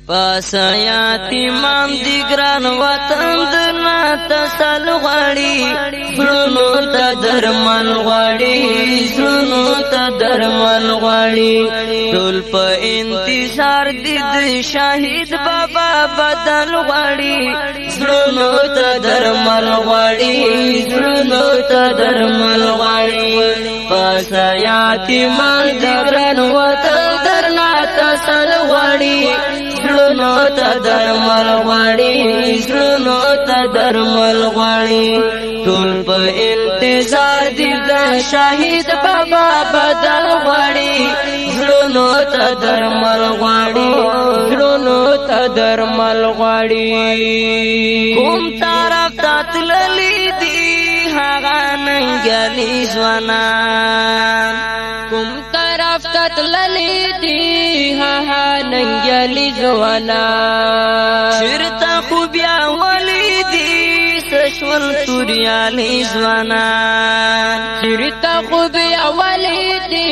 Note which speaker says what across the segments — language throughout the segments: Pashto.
Speaker 1: پس یاتیمان دی گران وطن درنا تسل غړي زړونو ته درمل غړي زړونو ته درمل غړي ټول په انتظار دي د شهید بابا بدل غړي زړونو ته درمل غړي زړونو ته درمل غړي پس یاتیمان دی گران وطن درنا تسل غړي زړونو ته درمل غواړي زړونو ته درمل غواړي ټول په انتظار دي د شهید بابا بدل غواړي زړونو ته درمل غواړي زړونو ته درمل غواړي کوم طرف ته تللي دي هغه ننګیالي ځوانان کوم طرف ته تللي دي هغه ننګیالي ځوانان چیرته خو بیا ولیدي سشول توریالي ځوانان چیرته خو بیا ولیدي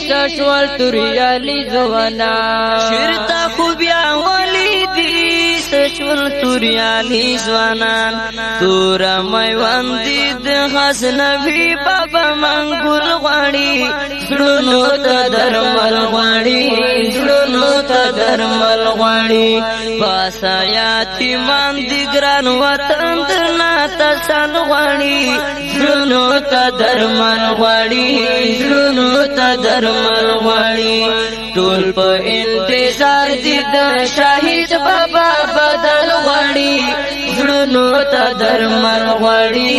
Speaker 1: سشول توریالي ځوانان چیرته خو بیا ولیدي سشول توریالي ځوانان تور میوند د غزنوي بابا منګول غواړي زړونو ته درمل غواړي زړونو ته درمل غواړي پاسا یاتیمان دی ګران وطن درنا تسل غواړي زړونو ته درمل غواړي زړونو ته درمل غواړي ټول په انتظار دي د شهید بابا بدل غواړي زړونو ته درمل غواړي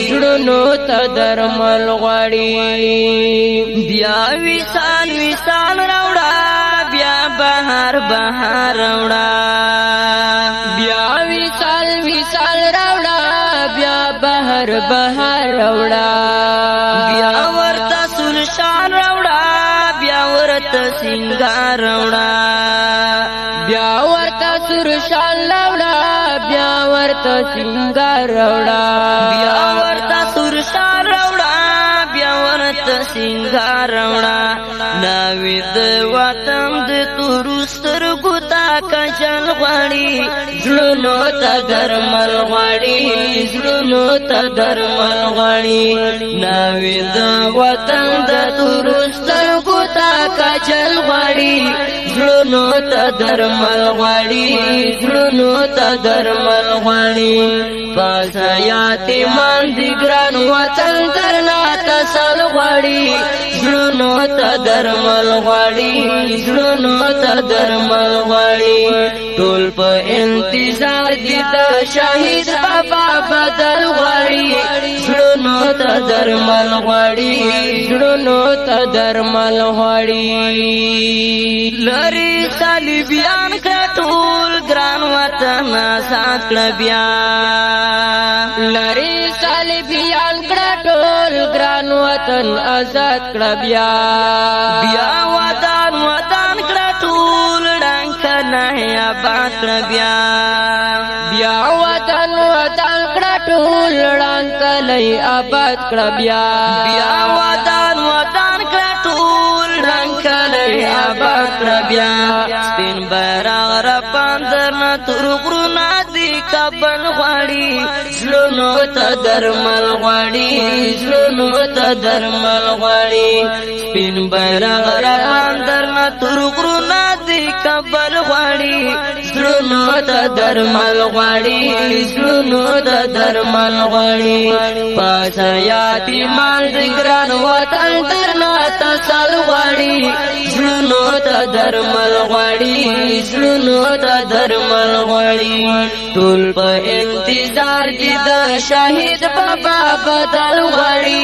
Speaker 1: زړونو ته درمل غواړي بیا وصال وصال راوړه بیا بهار بهار راوړه بیا وصال وصال راوړه بیا بهار بهار راوړه بیا ورته سلشان راوړه بیا ورته سنگار راوړه بیا ورته سرشان راوړه بیا ورته سنگار راوړه بیا ورته سرشان راوړه بیا ورته سنگار راوړه ناوی د وطن د تورستر ګوتا کجل غواړي زړونو ته درمل غواړي زړونو ته درمل غواړي ناوی د وطن د تورستر ګوتا کجل غواړي زړونو ته درمل غواړي زړونو ته درمل غواړي پس یاتیمان دی ګران وطن درنا تسل غواړي زړونو ته درمل غواړي زړونو ته درمل غواړي ټول په انتظار دي د شهید بابا بدل غواړي زړونو ته درمل غواړي زړونو ته درمل غواړي لری صلیبیان کټول ګران وطن سات بیا لری صلیبیان کټول ګران وطن آزاد کړه بیا بیا وطن وطن کټول ډنګ نه آباد کړه بیا بیا وطن وطن کټول ډنګ لای آباد کړه بیا بیا وطن وطن کټول ډنګ لای آباد کړه بیا سپین بیرغ را پاندر نه تر غرونه دی کابل غواړي زړونو ته درمل غواړي زړونو ته درمل غواړي سپین بیرغ را پاندر نه تر غرونه دی کابل غواړي زړونو ته درمل غواړي زړونو ته درمل غواړي پس یاتیمان دی ګران وطن درنا تسل غواړي زړونو ته درمل غواړي زړونو ته درمل غواړي ټول په انتظار دي د شهید بابا بدل غواړي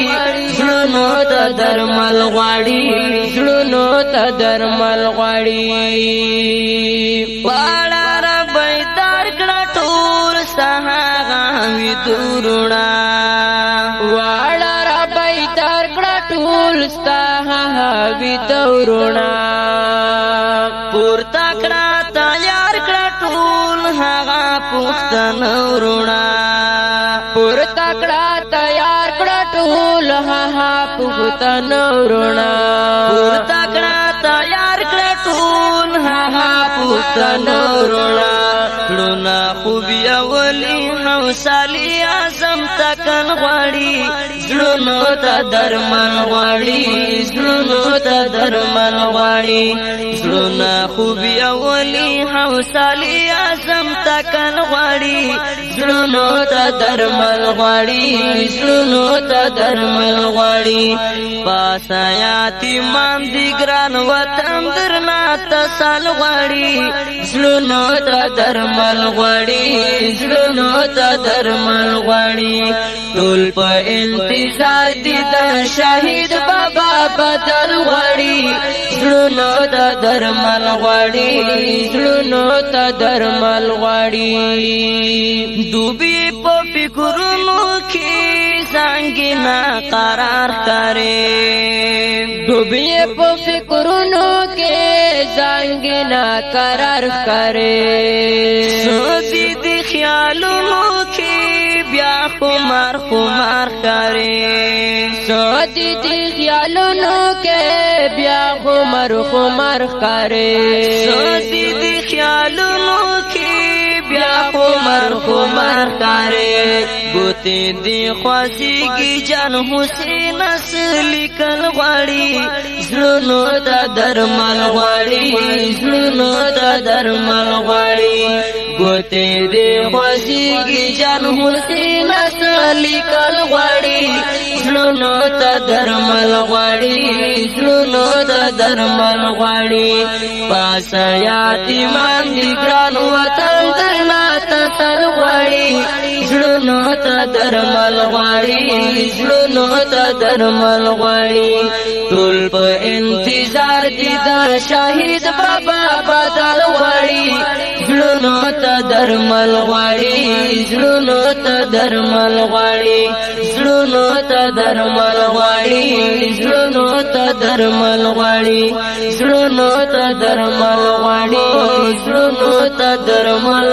Speaker 1: زړونو ته درمل غواړي زړونو ته درمل غواړي واړه ربي دار کړه ټول سهاغه وی دورنا واړه ربي دار کړه ټول سهاغه وی دورنا پورته کړه تیار کړه ټول هغه پښتنو ورونا پورته کړه تیار کړه ټول هغه پښتنو ورونا پورته کړه تیار کړه ټول هغه تنورنا لنا خوبیا ولی حوصلی اعظم تکن غواړي زړونو ته درمل غواړي زړونو ته درمل غواړي زړونه خوبیا ولی حوصلی اعظم تکن غواړي زړونو ته درمل غواړي زړونو ته درمل غواړي پاسایات امام دی ګران وطن درنا تسال غواړي زړونو ته درمل غواړي زړونو ته درمل غواړي ټول په انتظار دي د شهید بابا بدل غواړي زړونو ته درمل غواړي زړونو ته درمل غواړي دوبي په فکرونو کې څنګه قرار کرے دوبي په فکرونو کې څنګه قرار کرے سوچي دي خیالونو کې بیا خمار خمار کرے سوچي دي خیالونو کې بیا خمار خمار کرے سوچي دي خیالونو کې بیا خمار خمار کرے ګوتې دی خواسيږي جان حسین اصل کل غواړي زړونو ته درمل غواړي زړونو ته درمل غواړي ګوتې دی خواسيږي جان حسین اصل کل غواړي زړونو ته درمل غواړي زړونو ته درمل غواړي پاسایات ایمان دی ګران وطن درنا تسل غواړي زړونو ته درمل غواړي زړونو ته درمل غواړي ټول په انتظار دي د شهید بابا بدل غواړي زړونو ته درمل غواړي زړونو ته درمل غواړي زړونو ته درمل غواړي زړونو ته درمل غواړي زړونو ته درمل غواړي زړونو ته درمل